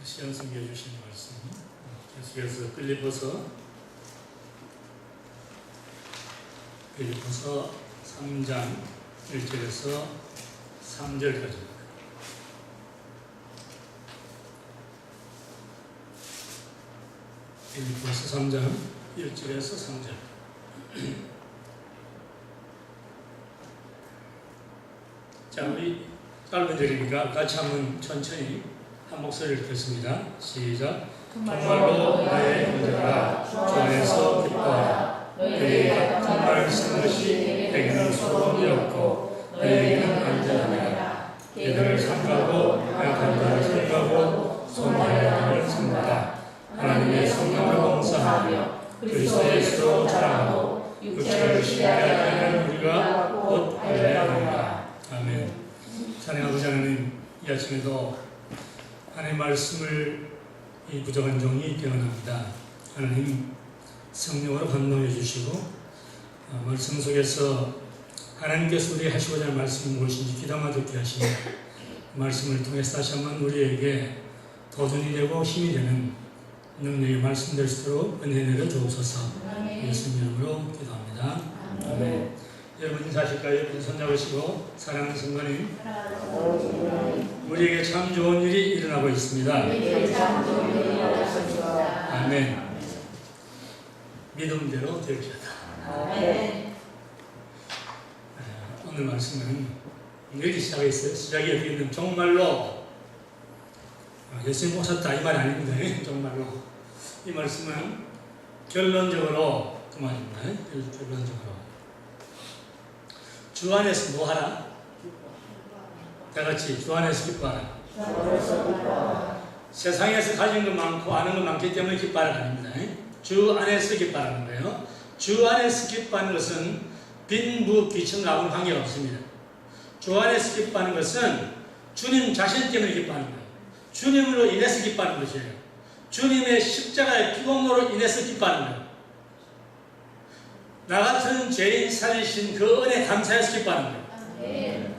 시간 숨겨주신 말씀 계속해서 빌립보서 3장 1절에서 3절까지입니다. 빌립보서 3장 1절에서 3절. 자, 우리 짧은 절이니까 같이 한번 천천히 한 목소리를 듣습니다. 시작. 정말로 나의 형제들아 주 안에서 기뻐하라. 너희에게 같은 말을 쓴 것이 내게는 소원이었고 너희에게는 안전함이라. 걔들을 삼가고 약한 자를 삼가고 손해를 삼는다. 하나님의 성령을 봉사하며 그리스도 예수로 자랑하고 육체를 시기하게 하는 우리가 곧 할례하노라. 아멘. 사랑하는 아버지 하나님, 이 아침에도 하나님의 말씀을 이 부족한 종이 깨어납니다. 하나님 성령으로 감동해 주시고 말씀 속에서 하나님께서 우리에게 하시고자 하는 말씀이 무엇인지 귀담아 듣게 하시며 말씀을 통해서 다시 한번 우리에게 도전이 되고 힘이 되는 능력의 말씀 될 수 있도록 은혜 내려 주옵소서. 예수님 이름으로 기도합니다. 아멘. 여러분 인사하실까요? 여러분 손잡으시고 사랑하는 성도님, 우리에게 참 좋은 일이 일어나고 있습니다. 아멘. 믿음대로 될지어다. 아멘. 오늘 말씀은 여기 시작했어요. 시작이 여기 있는 정말로 예수님 오셨다 이 말이 아닙니다. 정말로 이 말씀은 결론적으로 그 말입니다. 결론적으로 주 안에서 뭐 하라? 다 같이 주 안에서 기뻐하라. 세상에서 가진 것 많고 아는 것 많기 때문에 기뻐하라 아닙니다. 주 안에서 기뻐하는 거예요. 주 안에서 기뻐하는 것은 빈부 귀천하고는 관계가 없습니다. 주 안에서 기뻐하는 것은 주님 자신 때문에 기뻐하는 거예요. 주님으로 인해서 기뻐하는 것이에요. 주님의 십자가의 피공로로 인해서 기뻐하는 거예요. 나 같은 죄인 살리신 그 은혜 감사해서 기뻐하는 거예요.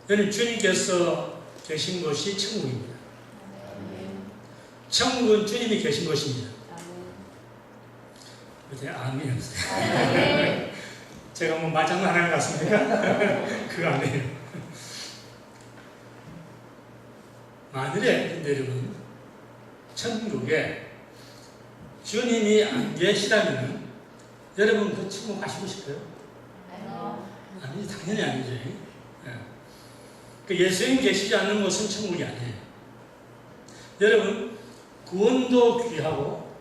여러분 주님께서 계신 곳이 천국입니다. 천국은 주님이 계신 곳입니다. 그때 아멘 없어요. 제가 뭐 말장난하는 것 같습니까? 그거 아니에요. 만일에 여러분 천국에 주님이 안 계시다면 여러분 그 천국 가시고 싶어요? 아니, 당연히 아니죠. 그 예수님 계시지 않는 곳은 천국이 아니에요. 여러분 구원도 귀하고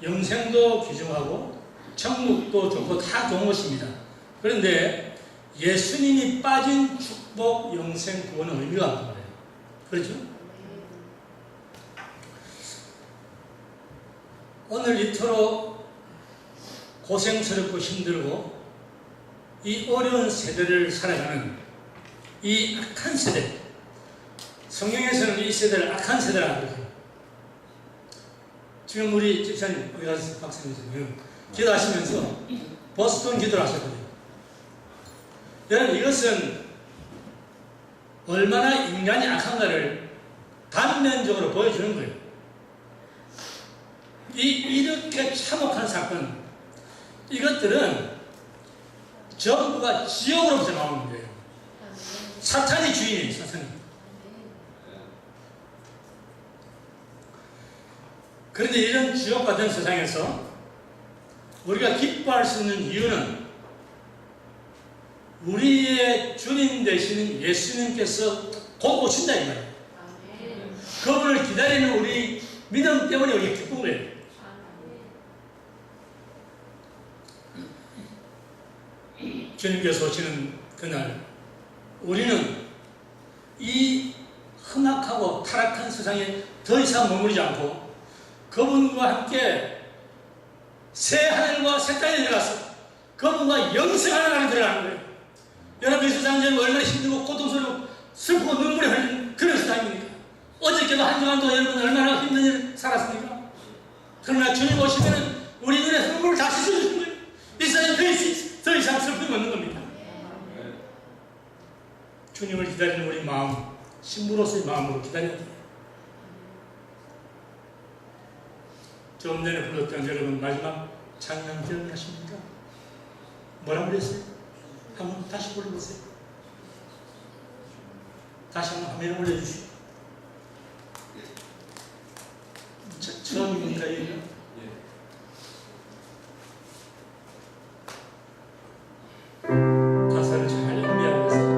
영생도 귀중하고 천국도 좋고 다 좋은 것입니다. 그런데 예수님이 빠진 축복, 영생, 구원은 의미가 없는 거예요. 그렇죠? 오늘 이토록 고생스럽고 힘들고 이 어려운 세대를 살아가는 이 악한 세대, 성경에서는 이 세대를 악한 세대라고 그러죠. 지금 우리 집사님, 어디 가서 박사님 기도하시면서 보스턴 기도를 하셨거든요. 여러분 이것은 얼마나 인간이 악한가를 단면적으로 보여주는 거예요. 이렇게 참혹한 사건, 이것들은 전부가 지옥으로부터 나오는 거예요. 사탄이 주인이에요, 사탄이. 그런데 이런 지옥 같은 세상에서 우리가 기뻐할 수 있는 이유는 우리의 주님 되시는 예수님께서 곧 오신다 이 말이에요. 그분을 기다리는 우리 믿음 때문에 우리가 기쁜 거예요. 주님께서 오시는 그날 우리는 이 험악하고 타락한 세상에 더 이상 머무르지 않고 그분과 함께 새 하늘과 새 땅에 들어가서 그분과 영생하는 나라에 들어가는 거예요. 여러분 이 세상에 얼마나 힘들고 고통스럽고 슬프고 눈물이 흘리는 그런 세상입니까? 어저께도 한 주간도 여러분 얼마나 힘든 일 살았습니까? 그러나 주님 오시면 우리 눈에 눈물을 다 씻어주시는 거예요. 이 세상에 더 이상 슬픔이 없는 겁니다. 주님을 기다리는 우리 마음, 신부로서의 마음으로 기다려야 돼요. 좀 전에 불렀던 여러분 마지막 찬양 기억나십니까? 뭐라고 그랬어요? 한번 다시 불러보세요. 다시 한번 화면에 올려주시오. 처음입니까? 예. 가사를 잘 준비하면서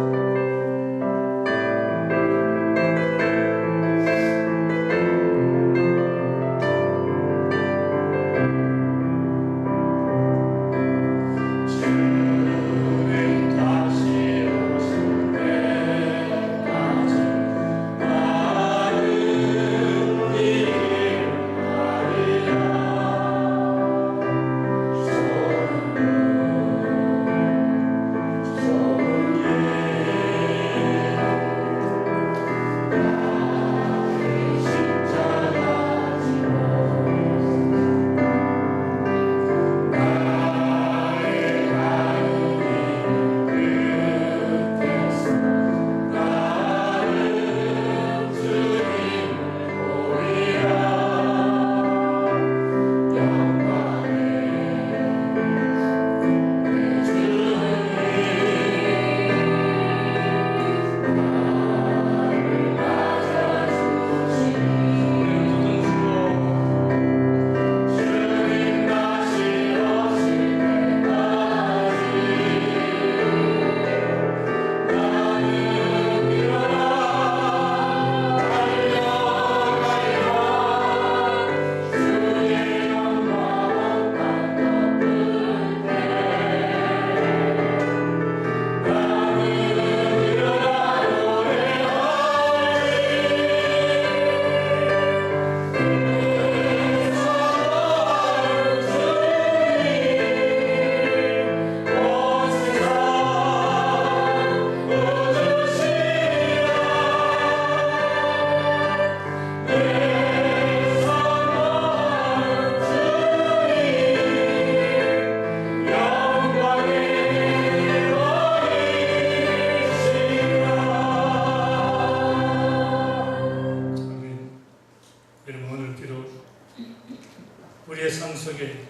우리의 삶 속에,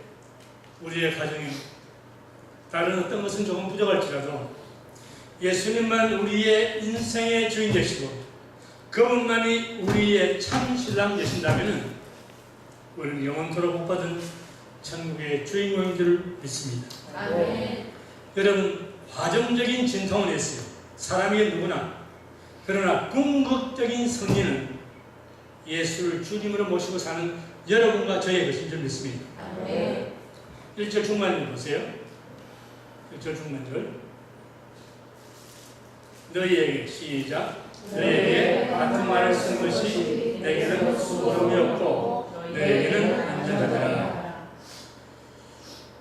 우리의 가정에 다른 어떤 것은 조금 부족할지라도 예수님만 우리의 인생의 주인 되시고 그분만이 우리의 참 신랑 되신다면 우리는 영원토록 복 받은 천국의 주인공인 줄 믿습니다. 아멘. 여러분, 화정적인 진통은 있어요. 사람에게 누구나. 그러나 궁극적인 승리는 예수를 주님으로 모시고 사는 여러분과 저의 것인 줄 믿습니다. 아멘. 1절 중간절 보세요. 1절 중간절. 너희에게 시작. 너희에게 같은 말을 쓴 것이 내게는 소름이 없고 너희에게는 안전하더라.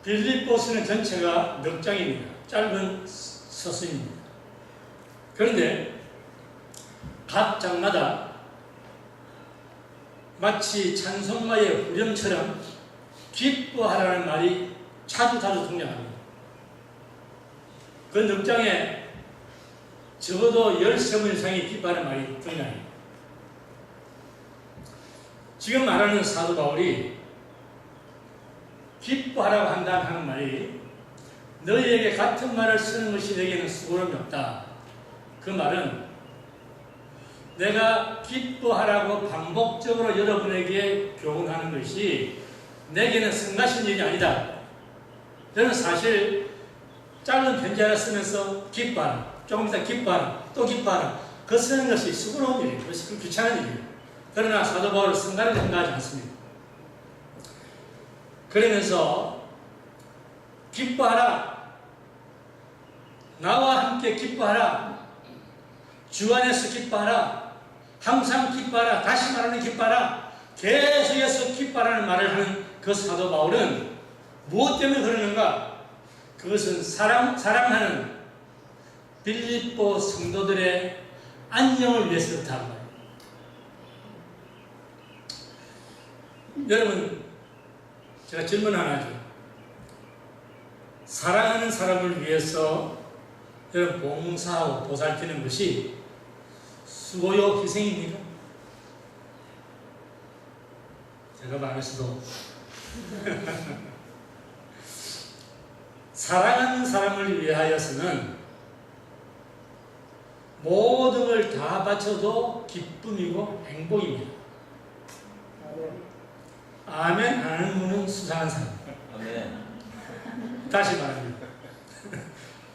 빌립보서는 전체가 넉 장입니다. 짧은 서신입니다. 그런데 각 장마다 마치 찬송가의 후렴처럼 기뻐하라는 말이 자주 등장합니다. 그 넉 장에 적어도 13번 이상의 기뻐하는 말이 등장합니다. 지금 말하는 사도 바울이 기뻐하라고 한다는 하는 말이 너희에게 같은 말을 쓰는 것이 내게는 수고름이 없다. 그 말은 내가 기뻐하라고 반복적으로 여러분에게 교훈하는 것이 내게는 성가신 일이 아니다. 저는 사실 짧은 편지 하나 쓰면서 기뻐하라, 조금 이따 기뻐하라, 또 기뻐하라, 그 쓰는 것이 수고로운 일이에요. 그것이 귀찮은 일이에요. 그러나 사도 바울은 성가를 생각하지 않습니다. 그러면서 기뻐하라, 나와 함께 기뻐하라, 주 안에서 기뻐하라, 항상 기뻐하라, 다시 말하는 기뻐하라, 계속해서 기뻐하라는 말을 하는 그 사도 바울은 무엇 때문에 그러는가? 그것은 사랑하는 빌립보 성도들의 안녕을 위해서 그렇다는 거예요. 여러분, 제가 질문 하나 하죠. 사랑하는 사람을 위해서 여러분 봉사하고 보살피는 것이 수고요 희생입니까? 제가 말했어도 사랑하는 사람을 위하여서는 모든 걸 다 바쳐도 기쁨이고 행복입니다. 아멘 안 하는 분은 수상한 사람. 아멘. 다시 말합니다.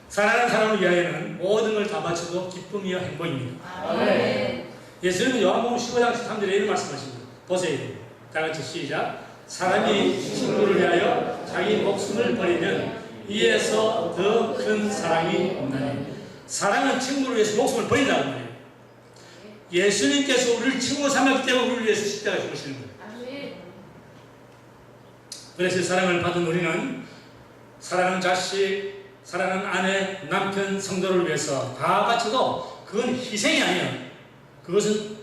사랑하는 사람을 위하여는 모든 걸 다 바쳐도 기쁨이요 행복입니다. 아멘. 예수님은 요한복음 15장 13절에 이런 말씀하십니다. 보세요. 다 같이 시작. 사람이 친구를 위하여 자기 목숨을 버리면 이에서 더 큰 사랑이 없나니. 사랑은 친구를 위해서 목숨을 버린다는 거예요. 예수님께서 우리를 친구 삼았기 때문에 우리를 위해서 십자가에 죽으시는 거예요. 그래서 사랑을 받은 우리는 사랑하는 자식, 사랑하는 아내, 남편, 성도를 위해서 다 바쳐도 그건 희생이 아니에요. 그것은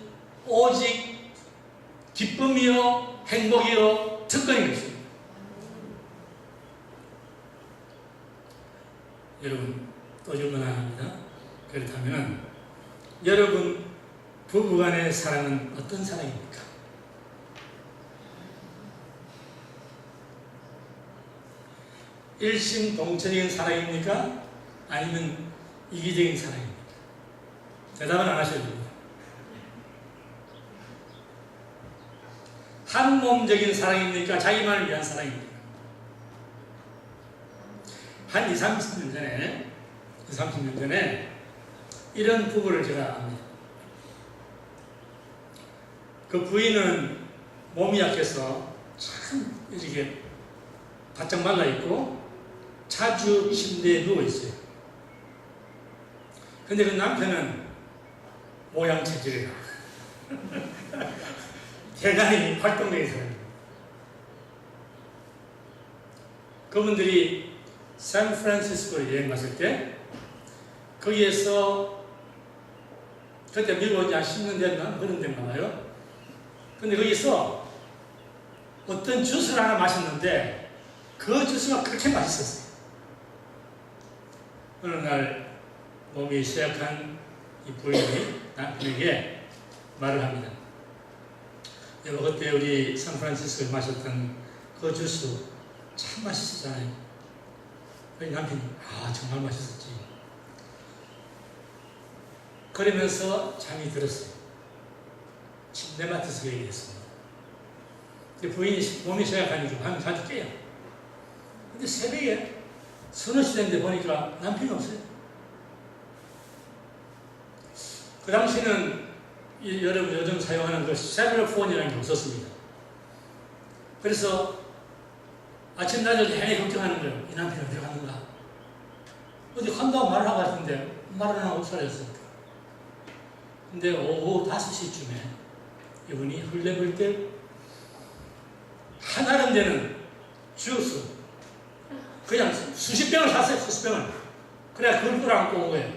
오직 기쁨이요 행복이요 특권인 것입니다. 여러분 또 질문 하나 합니다. 그렇다면 여러분 부부간의 사랑은 어떤 사랑입니까? 일심동체적인 사랑입니까? 아니면 이기적인 사랑입니까? 대답은 안 하셔도 됩니다. 한몸적인 사랑입니까? 자기만을 위한 사랑입니까? 한 20, 30년 전에 이런 부부를 제가 압니다. 그 부인은 몸이 약해서 참 이렇게 바짝 말라있고 자주 침대에 누워있어요. 근데 그 남편은 모양 체질이라 대단히 활동적인 사람입니다. 그분들이 샌프란시스코에 여행 갔을 때 거기에서 그때 미국 이제 한 10년 됐나? 그런 데인가 봐요. 근데 거기서 어떤 주스를 하나 마셨는데 그 주스가 그렇게 맛있었어요. 어느 날 몸이 쇠약한 이 부인이 남편에게 말을 합니다. 여보, 그때 우리 샌프란시스코에 마셨던 그 주스 참 맛있었잖아요. 우리 남편이 정말 맛있었지. 그러면서 잠이 들었어요. 침대맡에서 얘기했습니다. 부인이 몸이 쇠약하니까 밤에 자주 깨요. 근데 새벽에 서너 시대인데 보니까 남편이 없어요. 그 당시는 여러분 요즘 사용하는 그 셀러폰이라는 게 없었습니다. 그래서 아침 낮에 괜히 걱정하는 거예요. 이 남편이 어디 갔는가? 어디 간다고 말을 하고 갔는데 말을 안 하고 사라졌으니까. 근데 오후 5시쯤에 이분이 흘레불때 하나는 데는 주스 그냥 수십 병을 샀어요. 수십 병을. 그래야 그걸 끌어안고 온 거예요.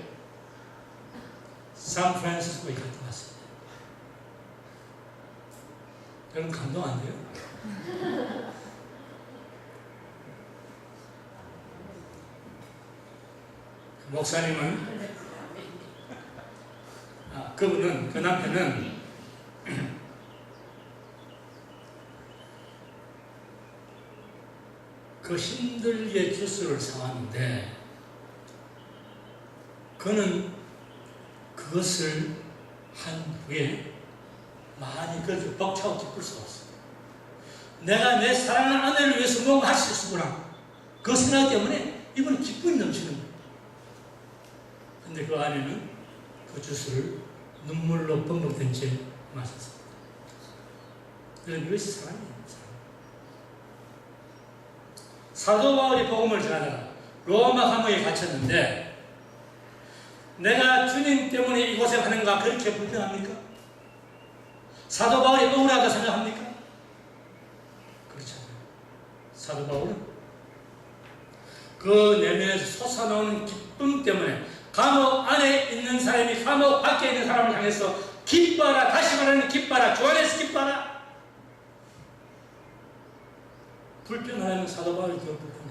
샌프란시스코에 갔다 왔습니다. 여러분 감동 안 돼요? 그 목사님은 그분은 그 남편은 그 힘들게 주스를 사왔는데 그는 그것을 한 후에 많이 그렇게 벅차고 기쁠 수가 없어요. 내가 내 사랑하는 아내를 위해서 뭔가 할 수 있었구나. 그 생각 때문에 이번에 기쁨이 넘치는 거예요. 근데 그 아내는 그 주스를 눈물로 뻥뻥 채 마셨습니다. 그런 이것이 사랑이에요. 사도 바울이 복음을 전하다가 로마 감옥에 갇혔는데 내가 주님 때문에 이곳에 가는가 그렇게 불평합니까? 사도 바울이 억울하다 생각합니까? 그렇지 않아요. 사도 바울은 그 내면에서 솟아나오는 기쁨 때문에 감옥 안에 있는 사람이 감옥 밖에 있는 사람을 향해서 기뻐라, 다시 말하는 기뻐라, 주 안에서 기뻐라. 불평하는 사도 바울이 더 불평해요.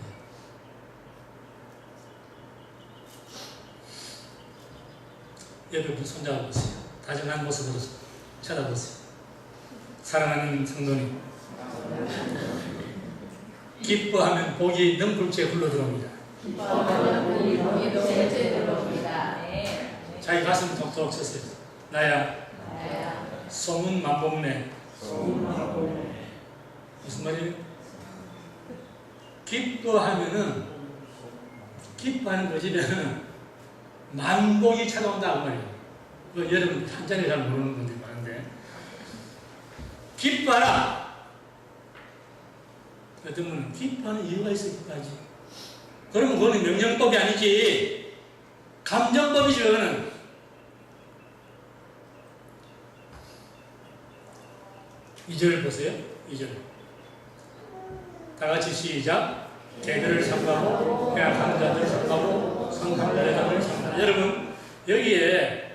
여러분 손잡아보세요. 다정한 모습으로 쳐다보세요. 사랑하는 성도님, 기뻐하면 복이 능굴째 흘러들어옵니다. 자기 가슴 톡톡 쳤어요. 나야 소문 만복네. 무슨 말이에요? 기뻐하면은, 기뻐하는 그 집에는 만복이 찾아온다 그 말이에요. 여러분 한자리 잘 모르는 분들이 많은데, 기뻐하라. 어떤 분은 기뻐하는 이유가 있어. 기뻐하지. 그러면 그거는 명령법이 아니지 감정법이지. 그거는 이 절 보세요. 2절 다같이 시작. 개들을 삼가고 빼앗은 자들을 삼가고 성삼가의 자들을 삼가. 여러분 여기에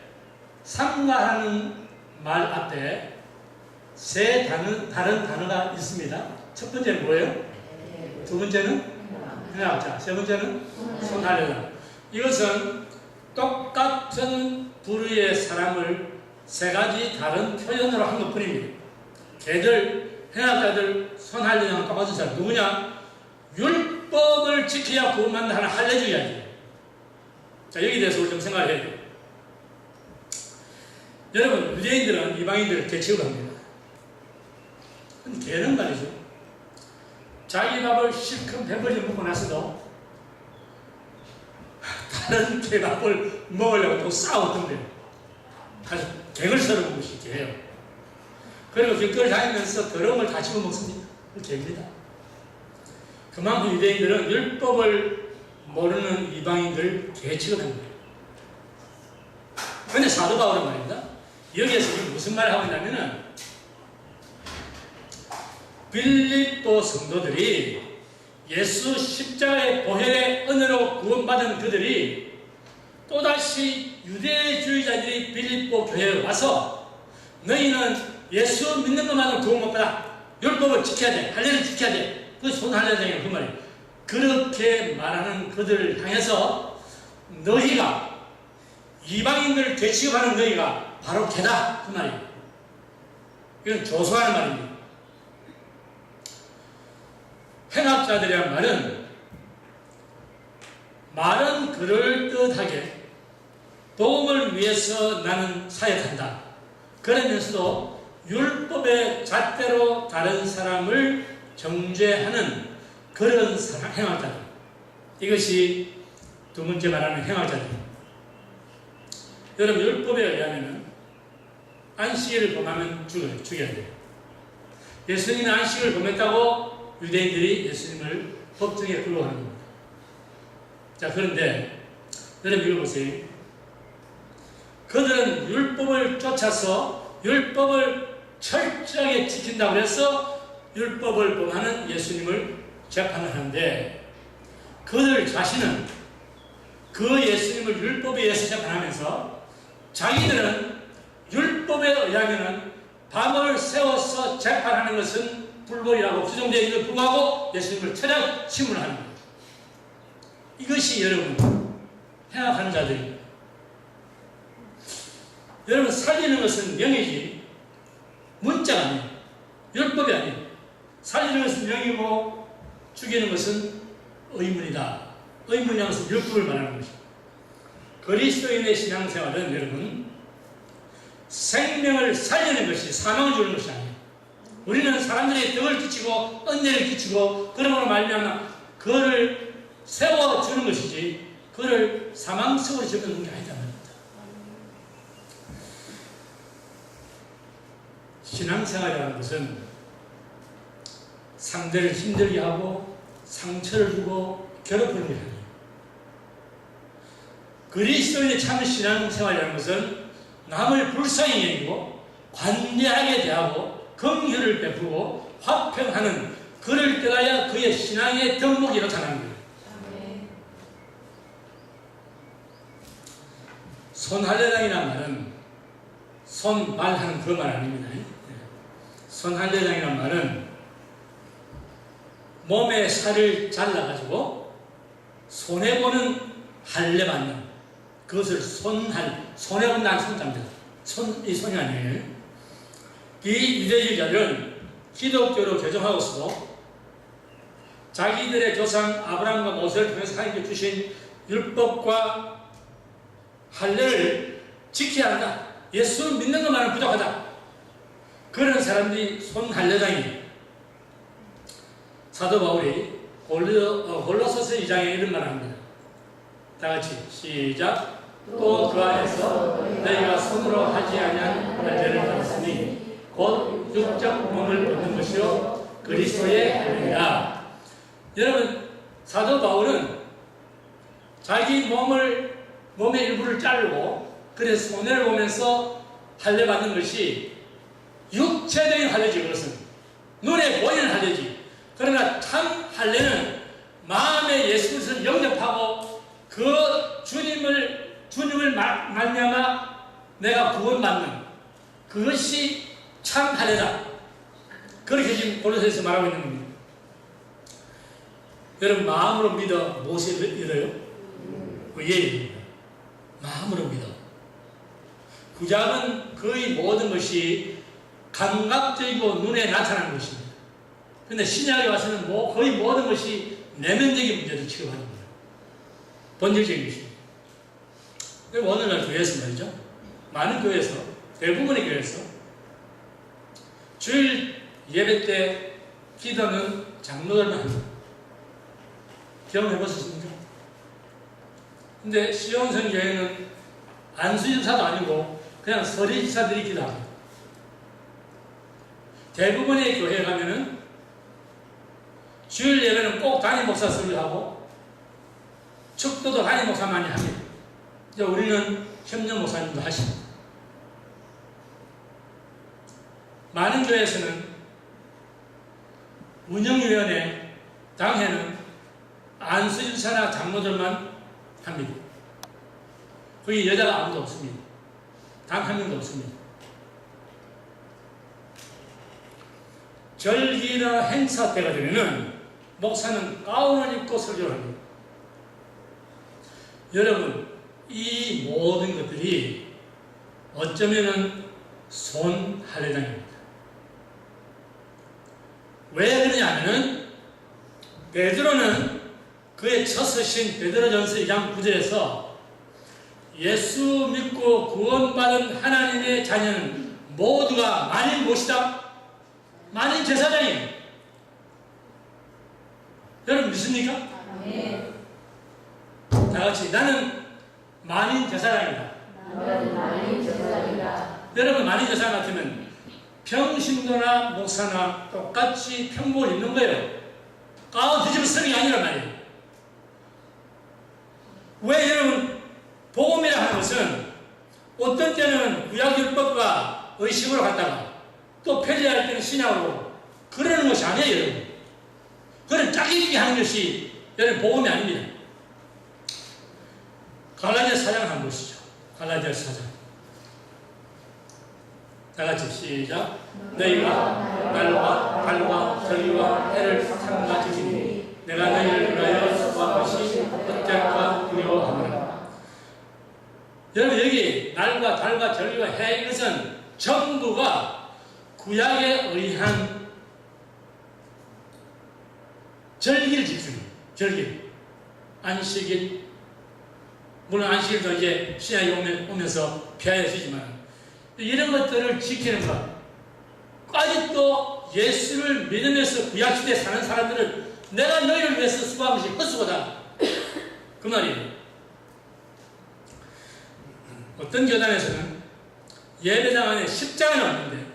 삼가하는 말 앞에 세 다른 단어가 있습니다. 첫 번째는 뭐예요? 두 번째는 행악자, 세 번째는 손하려다. 이것은 똑같은 부류의 사람을 세 가지 다른 표현으로 한 것뿐입니다. 개들, 행악자들, 손하려다는 똑같은 사람 누구냐? 율법을 지켜야 구원받는다 하는 할례주의야지. 자, 여기에 대해서 우리 좀 생각을 해야 돼요. 여러분, 유대인들은 이방인들을 개취를 합니다. 근데 개는 말이죠. 자기 밥을 실컷 배불리 먹고 나서도 다른 개밥을 먹으려고 또 싸웠던데요. 아주 개걸스러운 것이 개예요. 그리고 길거리 다니면서 더러움을 다 집어먹습니다. 그 개입니다. 그만큼 유대인들은 율법을 모르는 이방인들 개 취급한 거예요. 그런데 사도 바울은 말입니다. 여기에서 지금 무슨 말을 하고 있냐면은 빌립보 성도들이 예수 십자가의 보혈의 은혜로 구원받은 그들이 또다시 유대주의자들이 빌립보 교회에 와서 너희는 예수 믿는 것만으로 구원 못 받아. 율법을 지켜야 돼. 할례를 지켜야 돼. 그 손할례장이에요. 그 말이에요. 그렇게 말하는 그들을 향해서 너희가 이방인들을 개취급하는 너희가 바로 개다. 그 말이에요. 이건 조소하는 말입니다. 행악자들이란 말은 그럴듯하게 복음을 위해서 나는 사역한다. 그러면서도 율법의 잣대로 다른 사람을 정죄하는 그런 행악자들. 이것이 두 번째 말하는 행악자들입니다. 여러분, 율법에 의하면 안식일을 범하면 죽여야 돼요. 예수님이 안식일을 범했다고 유대인들이 예수님을 법정에 끌어가는 겁니다. 자, 그런데 여러분 읽어보세요. 그들은 율법을 쫓아서 율법을 철저하게 지킨다고 해서 율법을 범하는 예수님을 재판을 하는데 그들 자신은 그 예수님을 율법에 의해서 재판하면서 자기들은 율법에 의하면 밤을 세워서 재판하는 것은 불법이라고 규정되어 있는 불구하고 예수님을 철학 신문하는 거예요. 이것이 여러분 행악하는 자들입니다. 여러분, 살리는 것은 명이지 문자가 아니에요. 율법이 아니에요. 살리는 것은 명이고 죽이는 것은 의문이다. 의문이라는 것은 율법을 말하는 것입니다. 그리스도인의 신앙생활은 여러분 생명을 살리는 것이 사망을 주는 것이 아니에요. 우리는 사람들의 덕을 끼치고 은혜를 끼치고 그러므로 말미암아 그를 세워주는 것이지 그를 사망 속으로 집어넣는 게 아니다 말입니다. 신앙생활이라는 것은 상대를 힘들게 하고 상처를 주고 괴롭히는 게 아니에요. 그리스도인의 참 신앙생활이라는 것은 남을 불쌍히 여기고 관대하게 대하고 긍휼을 베푸고 화평하는 그를 떠나야 그의 신앙의 덕목이 나타나는 거예요. 손할례장이라는 말은 손발하는 그 말 아닙니다. 손할례장이라는 말은 몸의 살을 잘라가지고 손해보는 할례 받는 그것을 손해본다는 손자입니다. 이 손이 아니에요. 이 유대주의자들은 기독교로 개종하고서도 자기들의 조상 아브라함과 모세를 통해서 하나님께 주신 율법과 할례를 지켜야 한다. 예수를 믿는 것만은 부족하다. 그런 사람들이 손할례장이에요. 사도 바울이 골로새서 2장에 이런 말을 합니다. 다 같이 시작. 또 그 안에서 너희가 손으로 하지 아니한 할례를 받았으니 곧 육적 몸을 얻는 것이요 그리스도의 할례라. 여러분, 사도 바울은 자기 몸의 일부를 자르고 그래서 손해를 보면서 할례 받는 것이 육체적인 할례지. 그것은 눈에 보이는 할례지. 그러나 참 할례는 마음에 예수 그리스도를 영접하고 그 주님을 말미암아 내가 구원받는 그것이 참 할례다. 그렇게 지금 골로새서 말하고 있는 겁니다. 여러분, 마음으로 믿어 무엇을 믿어요? 예입니다. 마음으로 믿어. 구약은 거의 모든 것이 감각적이고 눈에 나타나는 것입니다. 그런데 신약에 와서는 거의 모든 것이 내면적인 문제를 취급하는 거예요. 본질적인 것입니다. 오늘날 교회에서 말이죠. 많은 교회에서, 대부분의 교회에서 주일 예배 때 기도는 장로들만 합니다. 경험해보셨습니까? 근데 시온성 교회는 안수집사도 아니고 그냥 서리집사들이 기도합니다. 대부분의 교회에 가면은 주일 예배는 꼭 담임 목사 설교하고 축도도 담임 목사만이 합니다. 이제 우리는 협력 목사님도 하십니다. 많은 교회에서는 운영위원회 당회는 안수집사나 장로들만 합니다. 거기 여자가 아무도 없습니다. 단 한 명도 없습니다. 절기나 행사 때가 되면은 목사는 가운을 입고 설교를 합니다. 여러분, 이 모든 것들이 어쩌면은 손할례장입니다. 왜 그러냐면은 베드로는 그의 첫 서신 베드로전서 2장 9절에서 예수 믿고 구원받은 하나님의 자녀는 모두가 만인 무엇이다? 만인 제사장이에요. 여러분 믿습니까? 네. 다같이 나는 만인 제사장이다. 나는 만인 제사장이다. 여러분, 만인 제사장 같으면 평신도나 목사나 똑같이 평복을 입는 거예요. 가운 뒤집어 쓰는 게 아니란 말이에요. 왜 여러분, 복음이라 하는 것은 어떤 때는 구약율법과 의식으로 갔다가 또 폐지할 때는 신약으로 그러는 것이 아니에요, 여러분. 그런 짜깁기 하는 것이 여러분 복음이 아닙니다. 갈라디아 4장 한번 보시죠. 갈라디아 4장. 다 같이 시작. 너희가 날과 달과 절기와 해를 삼가 지키니 내가 너희를 위하여 수고한 것이 어쩔까 두려워하노라. 여러분, 여기 날과 달과 절기와 해, 이것은 전부가 구약에 의한 절기를 지키는 거예요. 절기. 안식일. 물론 안식일도 이제 신약이 오면서 폐하여지지만 이런 것들을 지키는 것. 아직도 예수를 믿으면서 구약시대에 사는 사람들은 내가 너희를 위해서 수고한 것이 헛수고다. 그 말이에요. 어떤 교단에서는 예배당 안에 십자가는 없는데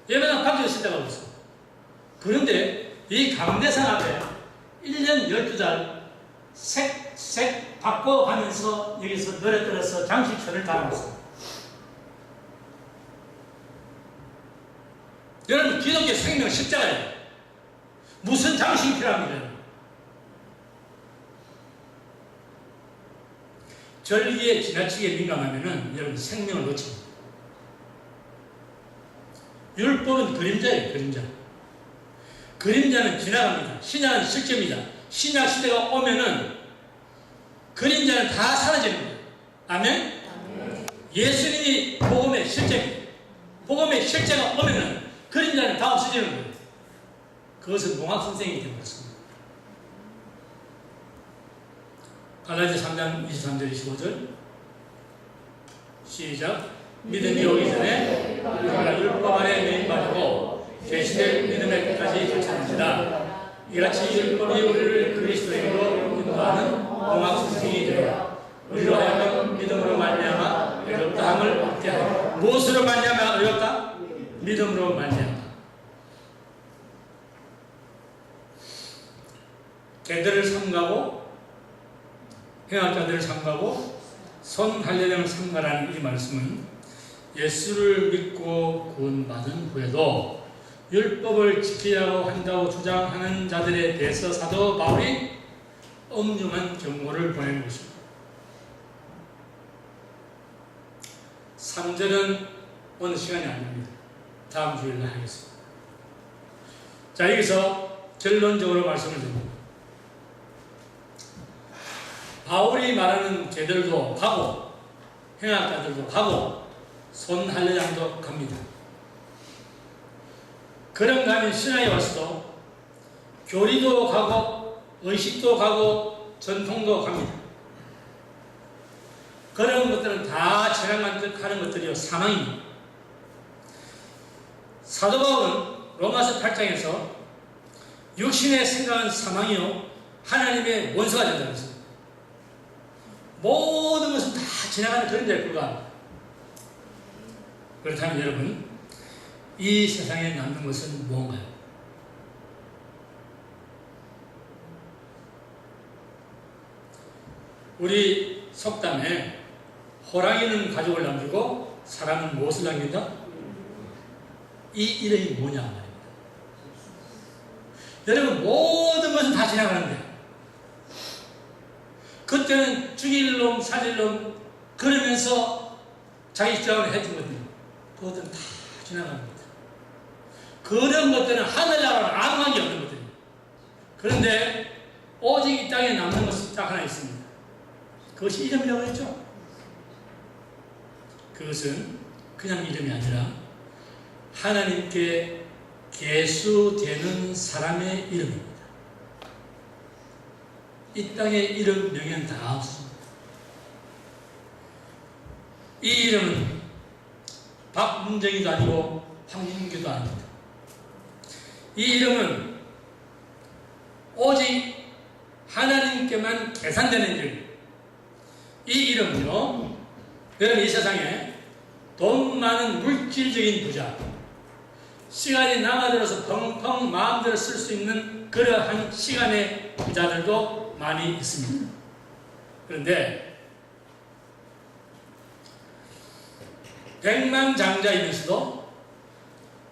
예배당 밖에도 십자가가 없어. 그런데 이 강대상 앞에 1년 12달 색 바꿔가면서 여기서 노래 들어서 장식천을 달아놨어요. 여러분, 기독교 생명 십자가예요. 무슨 장식이 필요합니까? 절기에 지나치게 민감하면은 여러분 생명을 놓칩니다. 율법은 그림자예요, 그림자. 그림자는 지나갑니다. 신약은 실제입니다. 신약 시대가 오면은 그림자는 다 사라지는 거예요. 아멘? 예수님이 복음의 복음의 실제가 오면은 그림자는 다 없어지는 거예요. 그것은 농학 선생이 된 것입니다. 갈라디아 3장 23절 25절 시작. 믿음이 오기 전에 우리가 율법 아래 매인받고 계시될 믿음의 끝까지 쫓아냅니다. 이같이 율법이 우리를 그리스도인으로 인도하는 농학 선생이 되어 우리로 하여금 믿음으로 말미암아 의롭다함을 얻게 하라. 무엇으로 말미암아 의롭다? 믿음으로 말미암아. 개들을 삼가고 행악자들을 삼가고 손할례령을 삼가라는 이 말씀은 예수를 믿고 구원받은 후에도 율법을 지키려고 한다고 주장하는 자들에 대해서 사도 바울이 엄중한 경고를 보내는 것입니다. 3절은 오늘 시간이 아닙니다. 다음 주일날 하겠습니다. 자, 여기서 결론적으로 말씀을 드립니다. 바울이 말하는 개들도 가고 행악자들도 가고 손할례장도 갑니다. 그런가 하면 신앙에 와서도 교리도 가고 의식도 가고 전통도 갑니다. 그런 것들은 다 지나가는 것들이요 사망입니다. 사도 바울은 로마서 8장에서 육신의 생각은 사망이요 하나님의 원수가 된다고 했습니다. 모든 것은 다 지나가는 그림자에 불과합니다. 그렇다면 여러분, 이 세상에 남는 것은 무언가요? 우리 속담에 호랑이는 가족을 남기고 사람은 무엇을 남긴다? 이 이름이 뭐냐 말입니다. 여러분, 모든 것은 다 지나가는데 그때는 죽일 놈, 살릴 놈 그러면서 자기 주장을 해준 것들 그것들은 다 지나갑니다. 그런 것들은 하늘나라는 아무 관계 없는 것들입니다. 그런데 오직 이 땅에 남는 것은 딱 하나 있습니다. 그것이 이름이라고 했죠. 그것은 그냥 이름이 아니라 하나님께 계수되는 사람의 이름입니다. 이 땅에 이름 명예는 다 없습니다. 이 이름은 박문정이도 아니고 황민규도 아닙니다. 이 이름은 오직 하나님께만 계산되는 이름. 이 이름은요, 여러분 이 세상에 돈 많은 물질적인 부자, 시간이 남아들어서 펑펑 마음대로 쓸 수 있는 그러한 시간의 부자들도 많이 있습니다. 그런데 백만장자이면서도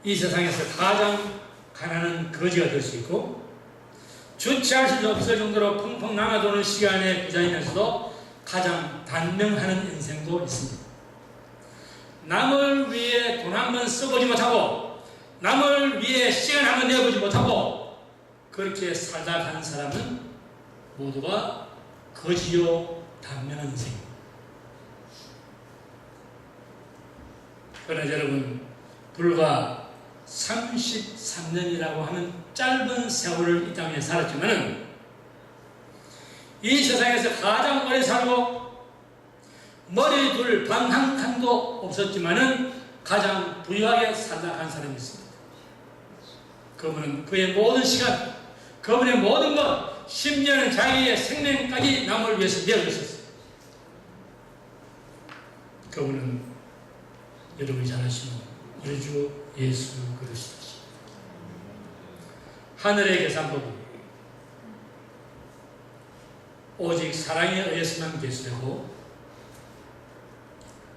이 세상에서 가장 가난한 거지가 될 수 있고 주체할 수 없을 정도로 펑펑 남아도는 시간의 부자이면서도 가장 단명하는 인생도 있습니다. 남을 위해 돈 한 번 써보지 못하고 남을 위해 시간 한 번 내어보지 못하고 그렇게 살다 가는 사람은 모두가 거지요 단명한 인생입니다. 그러나 여러분, 불과 33년이라고 하는 짧은 세월을 이 땅에 살았지만 이 세상에서 가장 오래 살고 머리 둘 방 한 칸도 없었지만 가장 부유하게 살다 간 사람이 있습니다. 그분은 그의 모든 시간, 그분의 모든 것, 심지어는 자기의 생명까지 남을 위해서 내어주셨어요. 그분은 여러분이 잘 아시는 우리 주 예수 그리스도시죠. 하늘의 계산법은 오직 사랑에 의해서만 계수되고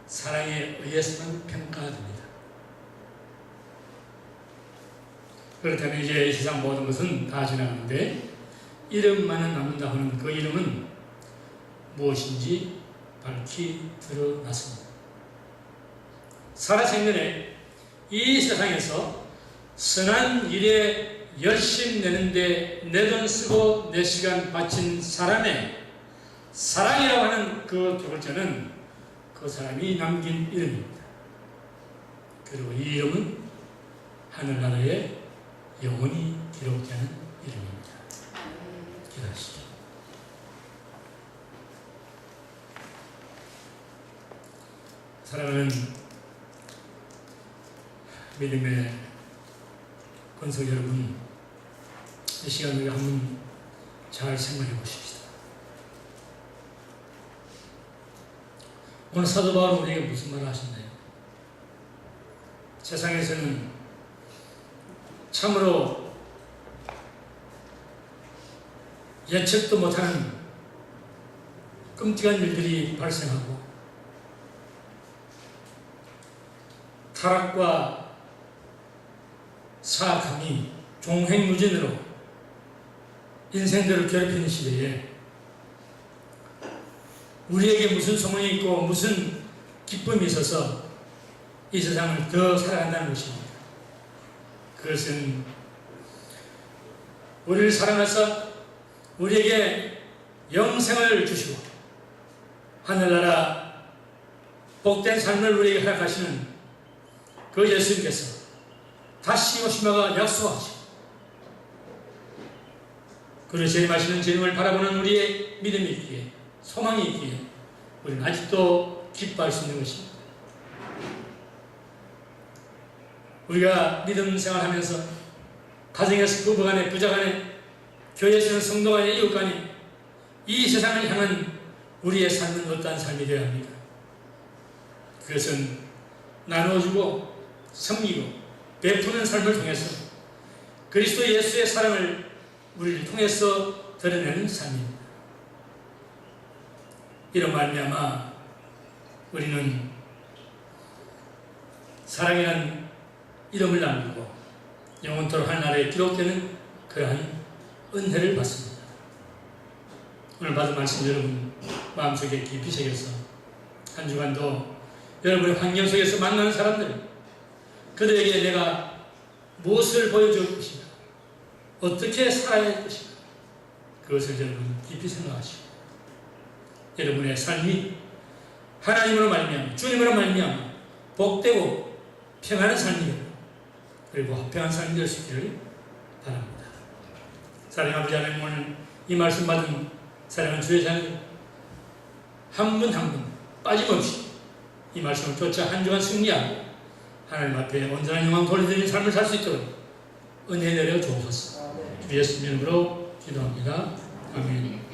사랑에 의해서만 평가됩니다. 그렇다면 이제 이 세상 모든 것은 다 지나가는데 이름만은 남는다 하는 그 이름은 무엇인지 밝히 드러났습니다. 살아생전에 이 세상에서 선한 일에 열심 내는데 내 돈 쓰고 내 시간 바친 사람의 사랑이라고 하는 그 두 글자는 그 사람이 남긴 이름입니다. 그리고 이 이름은 하늘나라에 영원히 기록되는 이름입니다. 기도하시죠. 사랑하는 믿음의 권석 여러분, 이 시간 우리 한번 잘 생각해 보십시다. 오늘 사도 바울은 우리에게 무슨 말을 하셨나요? 세상에서는 참으로 예측도 못하는 끔찍한 일들이 발생하고 타락과 사악함이 종횡무진으로 인생들을 괴롭히는 시대에 우리에게 무슨 소망이 있고 무슨 기쁨이 있어서 이 세상을 더 살아간다는 것입니다. 그것은 우리를 사랑하사 우리에게 영생을 주시고 하늘나라 복된 삶을 우리에게 허락하시는 그 예수님께서 다시 오시마가 약속하시고 그를 재림하시는 주님을 바라보는 우리의 믿음이 있기에 소망이 있기에 우리는 아직도 기뻐할 수 있는 것입니다. 우리가 믿음 생활하면서 가정에서 부부 간에 부자 간에 교회에서는 성도 간에 이웃 간에 이 세상을 향한 우리의 삶은 어떠한 삶이 되어야 합니까? 그것은 나누어주고 섬기고 베푸는 삶을 통해서 그리스도 예수의 사랑을 우리를 통해서 드러내는 삶입니다. 이런 말미암아 우리는 사랑이라는 이름을 남기고 영원토록 하늘나라에 기록되는 그러한 은혜를 받습니다. 오늘 받은 말씀 여러분 마음속에 깊이 새겨서 한 주간도 여러분의 환경 속에서 만나는 사람들 그들에게 내가 무엇을 보여줄 것인가, 어떻게 살아야 할 것인가, 그것을 여러분 깊이 생각하시고 여러분의 삶이 하나님으로 말미암아 주님으로 말미암아 복되고 평안한 삶이 되고 그리고 화평한 삶이 될 수 있기를 바랍니다. 사랑하는 아버지 하나님, 오늘 이 말씀 받은 사랑하는 주의 자녀들 한 분 한 분 빠짐없이 이 말씀을 쫓아 한 주간 승리하고 하나님 앞에 온전한 영광 돌려드리는 삶을 살 수 있도록 은혜 내려 주옵소서. 주 예수님 이름으로 기도합니다. 아멘.